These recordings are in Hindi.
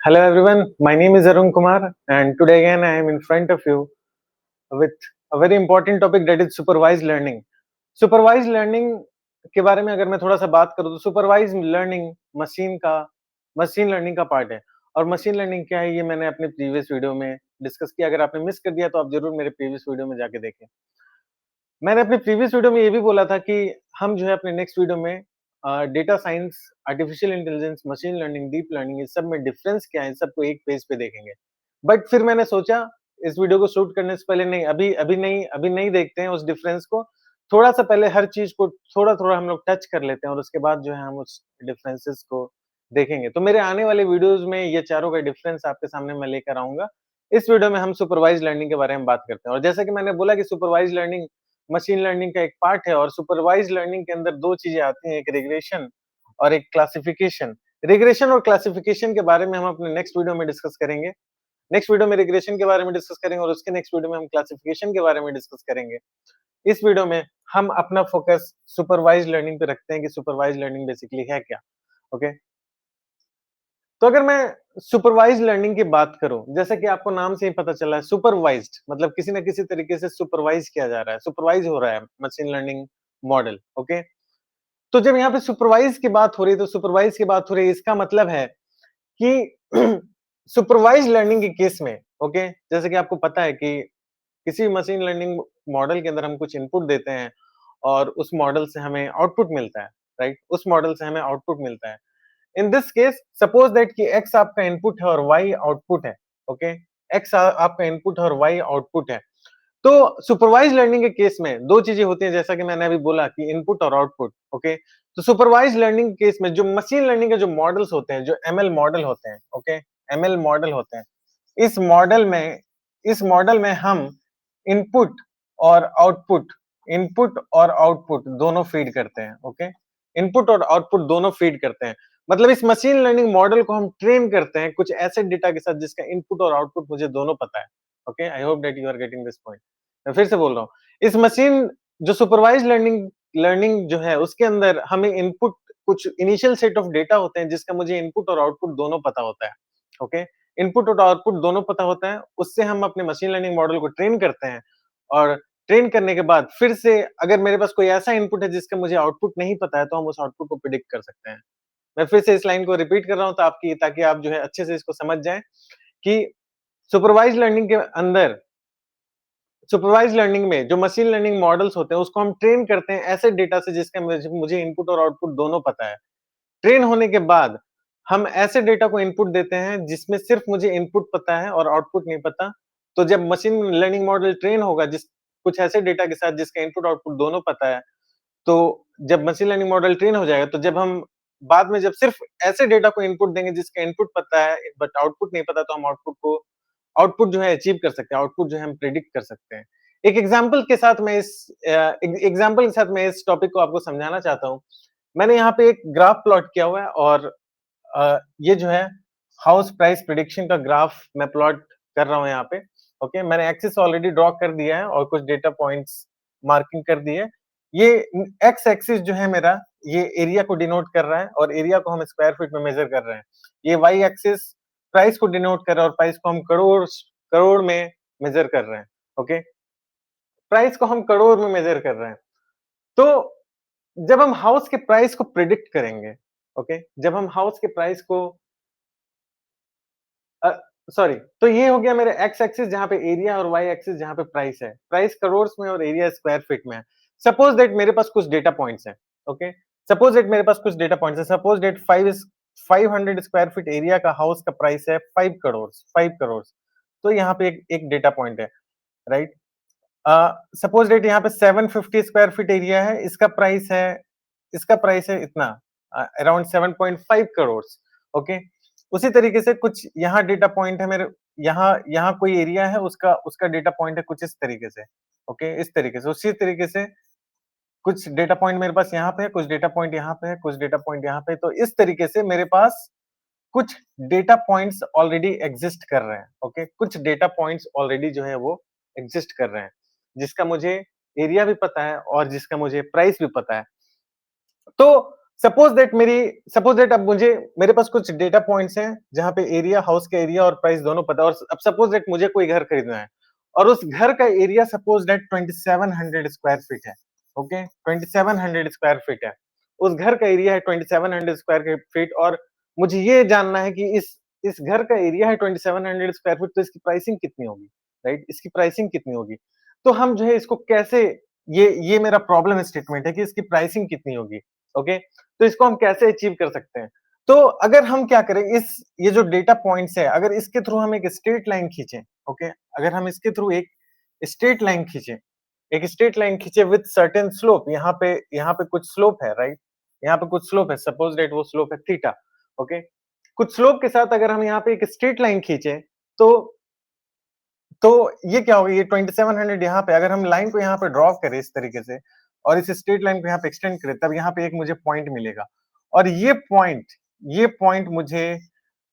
Hello everyone, my name is Arun Kumar and today again I am in front of you with a very important topic that is supervised learning. Supervised learning के बारे में अगर मैं थोड़ा सा बात करूँ तो सुपरवाइज लर्निंग मशीन लर्निंग का पार्ट है और मशीन लर्निंग क्या है ये मैंने अपने प्रीवियस वीडियो में डिस्कस किया। अगर आपने मिस कर दिया तो आप जरूर मेरे प्रीवियस वीडियो में जाके देखें। मैंने अपने प्रीवियस वीडियो में ये भी बोला था कि हम जो है अपने नेक्स्ट वीडियो में data science, artificial intelligence, machine learning, deep learning इस सब में डिफरेंस क्या है, इन सबको एक पेज पे देखेंगे। बट फिर मैंने सोचा इस वीडियो को शूट करने से पहले नहीं, अभी नहीं देखते हैं उस डिफरेंस को। थोड़ा-सा पहले हर चीज़ को थोड़ा-थोड़ा हम लोग टच कर लेते हैं और उसके बाद जो है हम उस डिफरेंसेस को देखेंगे। तो मेरे आने वाले वीडियोज़ में ये चारों का डिफरेंस आपके सामने मैं लेकर आऊँगा। इस वीडियो में हम सुपरवाइज़्ड लर्निंग के बारे में बात करते हैं और जैसा कि मैंने बोला कि सुपरवाइज़्ड लर्निंग मशीन लर्निंग का एक पार्ट है और सुपरवाइज्ड लर्निंग के अंदर 2 चीज़ें आती हैं, एक रिग्रेशन और एक क्लासिफिकेशन। रिग्रेशन और क्लासिफिकेशन के बारे में हम अपने नेक्स्ट वीडियो में डिस्कस करेंगे। नेक्स्ट वीडियो में रिग्रेशन के बारे में डिस्कस करेंगे और उसके नेक्स्ट वीडियो में हम क्लासिफिकेशन के बारे में डिस्कस करेंगे। इस वीडियो में हम अपना फोकस सुपरवाइज्ड लर्निंग पे रखते हैं कि सुपरवाइज्ड लर्निंग बेसिकली है क्या? ओके। तो अगर मैं सुपरवाइज्ड लर्निंग की बात करूं, जैसे कि आपको नाम से ही पता चला है सुपरवाइज्ड मतलब किसी ना किसी तरीके से सुपरवाइज किया जा रहा है, सुपरवाइज हो रहा है मशीन लर्निंग मॉडल। ओके। तो जब यहाँ पे सुपरवाइज की बात हो रही है तो सुपरवाइज की बात हो रही है इसका मतलब है कि सुपरवाइज लर्निंग के केस में ओके, जैसे कि आपको पता है कि किसी मशीन लर्निंग मॉडल के अंदर हम कुछ इनपुट देते हैं और उस मॉडल से हमें आउटपुट मिलता है, राइट? उस मॉडल से हमें आउटपुट मिलता है। In this case suppose that कि x आपका इनपुट है और y आउटपुट है। ओके। x आपका इनपुट है और y आउटपुट है। तो सुपरवाइज लर्निंग के केस में दो चीजें होती हैं, जैसा कि मैंने अभी बोला कि इनपुट और आउटपुट। ओके। तो सुपरवाइज लर्निंग केस में जो मशीन लर्निंग के जो मॉडल्स होते हैं, जो एमएल मॉडल होते हैं, ओके, एमएल मॉडल होते हैं, इस मॉडल में इस मॉडल में हम इनपुट और आउटपुट इनपुट और आउटपुट दोनों फीड करते हैं। ओके। इनपुट और आउटपुट दोनों फीड करते हैं। मतलब इस मशीन लर्निंग मॉडल को हम ट्रेन करते हैं कुछ ऐसे डेटा के साथ जिसका इनपुट और आउटपुट मुझे दोनों पता है। Okay, I hope that you are getting this point. मैं फिर से बोल रहा हूँ, इस मशीन जो सुपरवाइज लर्निंग लर्निंग जो है उसके अंदर हमें इनपुट कुछ इनिशियल सेट ऑफ डेटा होते हैं जिसका मुझे इनपुट और आउटपुट दोनों पता होता है। ओके। इनपुट और आउटपुट दोनों पता होता है, उससे हम अपने मशीन लर्निंग मॉडल को ट्रेन करते हैं और ट्रेन करने के बाद फिर से अगर मेरे पास कोई ऐसा इनपुट है जिसका मुझे आउटपुट नहीं पता है तो हम उस आउटपुट को प्रिडिक्ट कर सकते हैं। मैं फिर से इस लाइन को रिपीट कर रहा हूँ ताकि आप जो है अच्छे से इसको समझ जाएं कि सुपरवाइज लर्निंग के अंदर सुपरवाइज लर्निंग में जो मशीन लर्निंग मॉडल्स होते हैं उसको हम ट्रेन करते हैं ऐसे डेटा से जिसका मुझे इनपुट और आउटपुट दोनों पता है। ट्रेन होने के बाद हम ऐसे डेटा को इनपुट देते हैं जिसमें सिर्फ मुझे इनपुट पता है और आउटपुट नहीं पता। तो जब मशीन लर्निंग मॉडल ट्रेन होगा जिस कुछ ऐसे डेटा के साथ जिसका इनपुट आउटपुट दोनों पता है, तो जब मशीन लर्निंग मॉडल ट्रेन हो जाएगा तो जब हम बाद में जब सिर्फ ऐसे डेटा को इनपुट देंगे जिसका इनपुट पता है बट आउटपुट नहीं पता, तो हम आउटपुट जो है अचीव कर सकते हैं, आउटपुट जो है हम प्रेडिक्ट कर सकते हैं। एक एग्जांपल के साथ मैं इस टॉपिक को आपको समझाना चाहता हूँ। मैंने यहाँ पे एक ग्राफ प्लॉट किया हुआ है और ये जो है हाउस प्राइस प्रिडिक्शन का ग्राफ मैं प्लॉट कर रहा हूँ यहाँ पे। ओके, मैंने एक्सिस ऑलरेडी ड्रॉ कर दिया है और कुछ डेटा पॉइंट्स मार्किंग कर दी है। ये एक्स एक्सिस जो है मेरा, ये एरिया को डिनोट कर रहा है और एरिया को हम स्क्वायर फीट में मेजर कर रहे हैं। ये वाई एक्सिस प्राइस को डिनोट कर रहा है और प्राइस को हम करोड़ करोड़ में मेजर कर रहे हैं। ओके, प्राइस को हम करोड़ में मेजर कर रहे हैं। तो जब हम हाउस के प्राइस को प्रिडिक्ट करेंगे, ओके, जब हम हाउस के प्राइस को अ, सॉरी, तो ये हो गया मेरे एक्स एक्सिस जहाँ पे एरिया और वाई एक्सिस जहाँ पे प्राइस है। प्राइस करोड़ में और एरिया स्क्वायर फीट में है। सपोज दैट मेरे पास कुछ डेटा पॉइंट्स हैं। ओके, सपोज दैट मेरे पास कुछ डेटा पॉइंट्स है। Suppose that 500 square feet area का हाउस का प्राइस है 5 करोड़। तो यहाँ पे एक डेटा पॉइंट है, राइट? सपोज दैट यहाँ पे 750 स्क्वायर फीट एरिया है, इसका प्राइस है इतना, अराउंड 7.5 करोड़। ओके, उसी तरीके से कुछ यहाँ डेटा पॉइंट है मेरे, यहाँ यहाँ कोई एरिया है, उसका उसका डेटा पॉइंट है कुछ इस तरीके से। ओके, इस तरीके से, उसी तरीके से कुछ डेटा पॉइंट मेरे पास यहाँ पे है, कुछ डेटा पॉइंट यहाँ पे है, कुछ डेटा पॉइंट यहाँ पे। तो इस तरीके से मेरे पास कुछ डेटा पॉइंट्स ऑलरेडी एग्जिस्ट कर रहे हैं। ओके, कुछ डेटा पॉइंट्स ऑलरेडी जो है वो एग्जिस्ट कर रहे हैं, जिसका मुझे एरिया भी पता है और जिसका मुझे प्राइस भी पता है। तो सपोज दैट अब मुझे मेरे पास कुछ डेटा पॉइंट्स हैं जहाँ पे एरिया, हाउस का एरिया और प्राइस दोनों पता है, और अब सपोज दैट मुझे कोई घर खरीदना है और उस घर का area suppose that 2700 square feet है। ओके, 2700 स्क्वायर फीट है। उस घर का एरिया है 2700 स्क्वायर फीट, और मुझे ये जानना है कि इस घर का एरिया है 2700 स्क्वायर फीट, तो इसकी प्राइसिंग कितनी होगी, राइट? इसकी प्राइसिंग कितनी होगी? तो हम जो है इसको कैसे, ये मेरा प्रॉब्लम स्टेटमेंट है कि इसकी प्राइसिंग कितनी होगी। ओके, तो इसको हम कैसे अचीव कर सकते हैं? तो अगर हम क्या करें, इस ये जो डेटा पॉइंट्स है, अगर इसके थ्रू हम एक स्ट्रेट लाइन खींचे, ओके, अगर हम इसके थ्रू एक स्ट्रेट लाइन खींचे, एक स्ट्रेट लाइन खींचे विद सर्टेन स्लोप, यहाँ पे कुछ स्लोप है, राइट? यहाँ पे कुछ स्लोप है, सपोज दैट वो स्लोप है थीटा। ओके, कुछ स्लोप के साथ अगर हम यहाँ पे एक स्ट्रेट लाइन खींचे, तो तो ये क्या होगा, ये 2700 यहाँ पे अगर हम लाइन को यहाँ पे ड्रॉ करें इस तरीके से और इस स्ट्रेट लाइन को यहाँ पे एक्सटेंड करें, तब यहाँ पे एक मुझे पॉइंट मिलेगा, और ये पॉइंट मुझे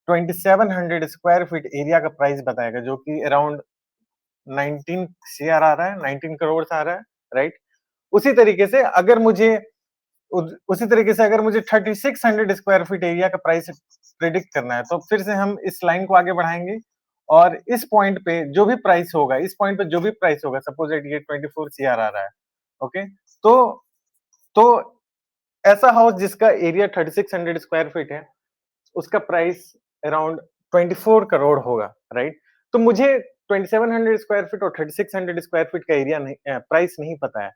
2700 स्क्वायर फीट एरिया का प्राइस बताएगा, जो कि अराउंड 19 सीआर आ रहा है, 19 करोड़ आ रहा है, राइट? उसी तरीके से अगर मुझे उसी तरीके से अगर मुझे 3600 स्क्वायर फीट एरिया का प्राइस प्रिडिक्ट करना है, तो फिर से हम इस लाइन को आगे बढ़ाएंगे और इस पॉइंट पे जो भी प्राइस होगा, इस पॉइंट पे जो भी प्राइस होगा, सपोज दैट ये 24 सीआर आ रहा है। ओके, तो तो ऐसा हाउस जिसका एरिया 3600 स्क्वायर फीट है, उसका प्राइस अराउंड 24 करोड़ होगा, राइट? तो मुझे 2700 स्क्वायर फीट और 3600 स्क्वायर फीट का एरिया नहीं, प्राइस नहीं पता है।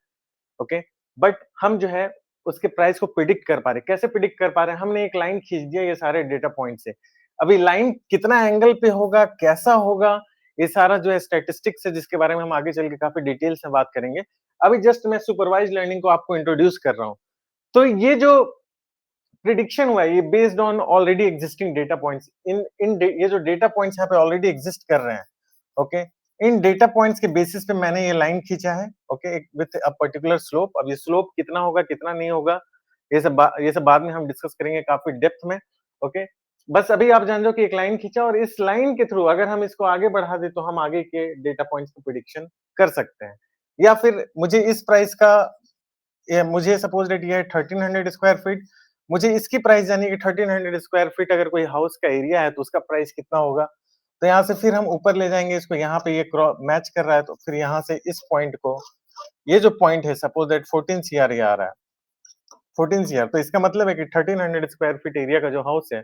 ओके, बट हम जो है उसके प्राइस को प्रिडिक्ट कर पा रहे हैं। कैसे प्रिडिक्ट कर पा रहे हैं? हमने एक लाइन खींच दिया ये सारे डेटा पॉइंट से। अभी लाइन कितना एंगल पे होगा, कैसा होगा, ये सारा जो है स्टैटिस्टिक्स है, जिसके बारे में हम आगे चल के काफी डिटेल्स में बात करेंगे। अभी जस्ट मैं सुपरवाइज्ड लर्निंग को आपको इंट्रोड्यूस कर रहा हूँ। तो ये जो प्रिडिक्शन हुआ है, ये based on already existing data points. ये जो डेटा पॉइंट्स यहाँ पे ऑलरेडी एग्जिस्ट कर रहे हैं, ओके, इन डेटा पॉइंट्स के बेसिस पे मैंने ये लाइन खींचा है, okay, with a particular slope. अब ये स्लोप कितना होगा, कितना नहीं होगा, ये सब बाद में हम डिस्कस करेंगे काफी डेप्थ में। ओके, बस अभी आप जान जाओ कि एक लाइन खींचा, और इस लाइन के थ्रू अगर हम इसको आगे बढ़ा दे, तो हम आगे के डेटा पॉइंट्स की प्रिडिक्शन कर सकते हैं। या फिर मुझे इस प्राइस का, ये मुझे सपोज दैट ये है 1300 स्क्वायर फीट, मुझे इसकी प्राइस जानी है कि 1300 स्क्वायर फीट अगर कोई हाउस का एरिया है, तो उसका प्राइस कितना होगा। तो यहाँ से फिर हम ऊपर ले जाएंगे इसको, यहाँ पे ये मैच कर रहा है, तो फिर यहाँ से इस पॉइंट को, ये जो पॉइंट है सपोज दैट 14 सीआर ये आ रहा है, 14 सीआर, तो इसका मतलब है कि 1300 स्क्वायर फीट एरिया का जो हाउस है,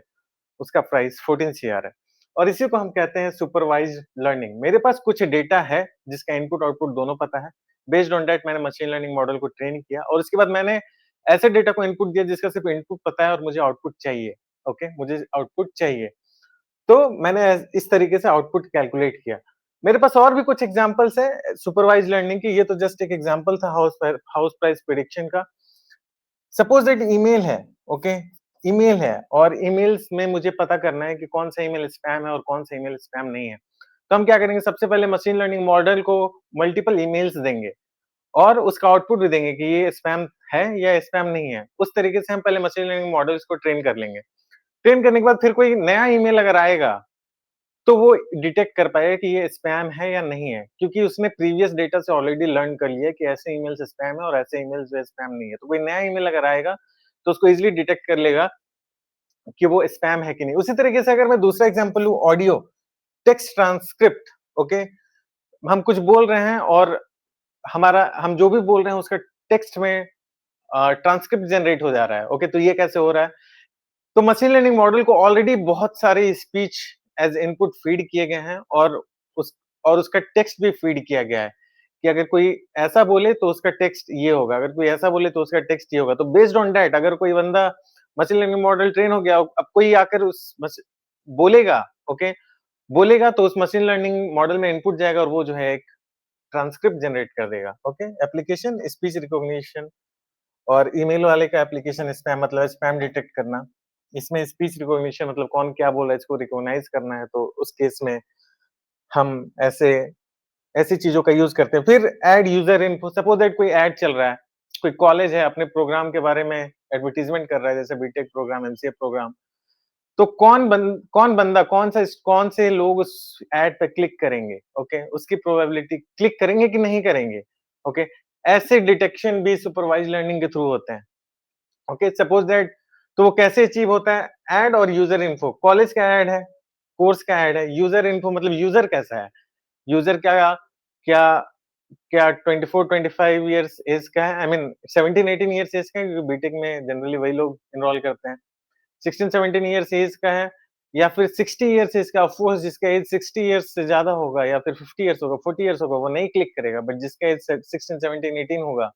उसका प्राइस 14 सीआर है। और इसी को हम कहते हैं सुपरवाइज्ड लर्निंग। मेरे पास कुछ डेटा है जिसका इनपुट आउटपुट दोनों पता है। बेस्ड ऑन दैट मैंने मशीन लर्निंग मॉडल को ट्रेन किया, और उसके बाद मैंने ऐसे डेटा को इनपुट दिया जिसका सिर्फ इनपुट पता है और मुझे आउटपुट चाहिए। ओके, मुझे आउटपुट चाहिए। तो मैंने इस तरीके से आउटपुट कैलकुलेट किया। मेरे पास और भी कुछ एग्जांपल्स है सुपरवाइज्ड लर्निंग की। ये तो जस्ट एक एग्जांपल था हाउस प्राइस प्रेडिक्शन का। सपोज दैट ईमेल है, ओके, ईमेल है, और ईमेल्स में मुझे पता करना है कि कौन सा ईमेल स्पैम है और कौन सा ईमेल स्पैम नहीं है। तो हम क्या करेंगे, सबसे पहले मशीन लर्निंग मॉडल को मल्टीपल ईमेल्स देंगे और उसका आउटपुट भी देंगे कि ये स्पैम है या स्पैम नहीं है। उस तरीके से हम पहले मशीन लर्निंग मॉडल्स को ट्रेन कर लेंगे। ट्रेन करने के बाद फिर कोई नया ईमेल अगर आएगा, तो वो डिटेक्ट कर पाएगा कि ये स्पैम है या नहीं है, क्योंकि उसने प्रीवियस डेटा से ऑलरेडी लर्न कर लिया कि ऐसे ईमेल्स स्पैम है और ऐसे ईमेल्स जो है स्पैम नहीं है। तो कोई नया ईमेल अगर आएगा, तो उसको इज़िली डिटेक्ट कर लेगा कि वो स्पैम है कि नहीं। उसी तरीके से अगर मैं दूसरा एग्जांपल लूँ, ऑडियो, टेक्स्ट ट्रांसक्रिप्ट, ओके, हम कुछ बोल रहे हैं और हम जो भी बोल रहे हैं उसका टेक्स्ट में ट्रांसक्रिप्ट जनरेट हो जा रहा है। ओके, तो ये कैसे हो रहा है? तो मशीन लर्निंग मॉडल को ऑलरेडी बहुत सारे स्पीच एज इनपुट फीड किए गए हैं, उस उसका टेक्स्ट भी फीड किया गया है कि अगर कोई ऐसा बोले तो उसका टेक्स्ट ये होगा, अगर कोई ऐसा बोले तो उसका टेक्स्ट ये होगा। तो बेस्ड ऑन दैट अगर कोई बंदा मशीन लर्निंग मॉडल ट्रेन हो गया, अब कोई आकर बोलेगा, ओके, बोलेगा तो उस मशीन लर्निंग मॉडल में इनपुट जाएगा और वो जो है एक ट्रांसक्रिप्ट जनरेट कर देगा। ओके, एप्लीकेशन स्पीच रिकॉग्निशन, और ईमेल वाले का एप्लीकेशन स्पैम, मतलब स्पैम डिटेक्ट करना। इसमें स्पीच रिकॉग्निशन मतलब कौन क्या बोल रहा है इसको रिकॉग्नाइज करना है, तो उस केस में हम ऐसी चीजों का यूज करते हैं। फिर add user info, suppose that कोई एड चल रहा है, कोई कॉलेज है अपने प्रोग्राम के बारे में एडवर्टाइजमेंट कर रहा है, जैसे बीटेक प्रोग्राम, एमसीए प्रोग्राम। तो कौन से लोग उस एड पे क्लिक करेंगे, ओके, उसकी प्रोबेबिलिटी, क्लिक करेंगे कि नहीं करेंगे, ओके, ऐसे डिटेक्शन भी सुपरवाइज्ड लर्निंग के थ्रू होते हैं। ओके, सपोज दैट तो वो कैसे अचीव होता है? ऐड और यूज़र इन्फो। कॉलेज का ऐड है, कोर्स का ऐड है, यूज़र इन्फो मतलब यूज़र कैसा है? यूज़र क्या क्या क्या 24-25 इयर्स एज का है? आई मीन 17-18 इयर्स एज का है, क्योंकि बीटेक में जनरली वही लोग एनरोल करते हैं। 16-17 इयर्स एज का है या फिर 60 इयर्स एज का। ऑफ कोर्स जिसका एज 60 इयर्स से ज़्यादा होगा या फिर 50 इयर्स होगा, 40 इयर्स होगा, वो नहीं क्लिक करेगा। बट जिसका एज 16, 17, 18 होगा,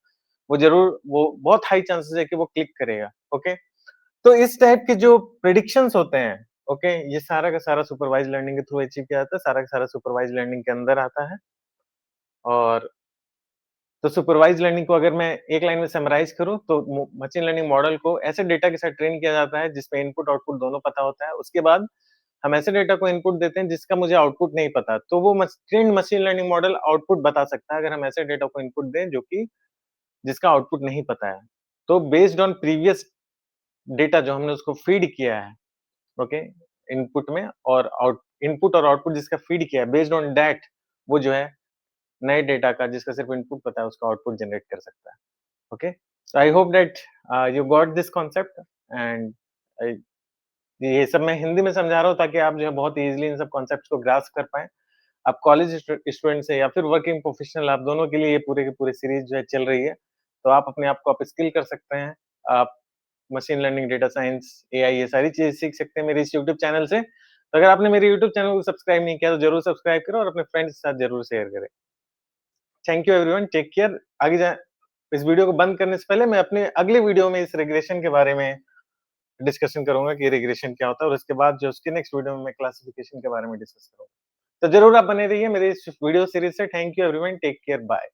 वो ज़रूर वो बहुत हाई चांसेस है कि वो क्लिक करेगा। ओके? तो इस टाइप के जो प्रेडिक्शंस होते हैं, ओके? ये सारा का सारा सुपरवाइज़्ड लर्निंग के थ्रू अचीव किया जाता है। सारा का सारा सुपरवाइज़्ड लर्निंग के अंदर आता है। और तो सुपरवाइज़्ड लर्निंग को अगर मैं एक लाइन में समराइज़ करूँ तो मशीन लर्निंग मॉडल को ऐसे डेटा के साथ ट्रेन किया जाता है जिसमें इनपुट आउटपुट दोनों पता होता है। उसके बाद हम ऐसे डेटा को इनपुट देते हैं जिसका मुझे आउटपुट नहीं पता। तो वो trained machine learning model output बता सकता है अगर हम ऐसे डेटा को इनपुट दें जो कि जिसका आउटपुट नहीं पता है। तो बेस्ड ऑन प्रीवियस डेटा जो हमने उसको फीड किया है, ओके? इनपुट में और इनपुट और आउटपुट जिसका फीड किया है, बेस्ड ऑन दैट वो जो है नए डेटा का जिसका सिर्फ इनपुट पता है उसका आउटपुट जनरेट कर सकता है। Okay? So I hope that you got this concept and I ये सब मैं हिंदी में समझा रहा हूँ ताकि आप जो है बहुत ईज़िली इन सब कॉन्सेप्ट्स को ग्रास्प कर पाएँ। आप कॉलेज स्टूडेंट्स हैं या फिर वर्किंग प्रोफेशनल, आप दोनों के लिए ये पूरे के पूरे सीरीज़ जो है चल रही है। तो आप अपने आप को अपस्किल कर सकते हैं। आप machine learning, data science, AI ये सारी चीज़ें सीख सकते हैं मेरे इस यूट्यूब चैनल से। तो अगर आपने मेरे यूट्यूब चैनल को सब्सक्राइब नहीं किया तो ज़रूर सब्सक्राइब करें और अपने फ्रेंड्स के साथ ज़रूर शेयर करें। Thank you everyone, take care. आगे जा इस वीडियो को बंद करने से पहले मैं अपने अगले वीडियो में इस रिग्रेशन के बारे में डिस्कशन करूँगा कि रिग्रेशन क्या होता है और उसके बाद जो उसके नेक्स्ट वीडियो में मैं क्लासिफिकेशन के बारे में डिस्कस करूँगा। तो ज़रूर आप बने रहिए मेरे इस वीडियो सीरीज़ से। Thank you everyone, take care, bye.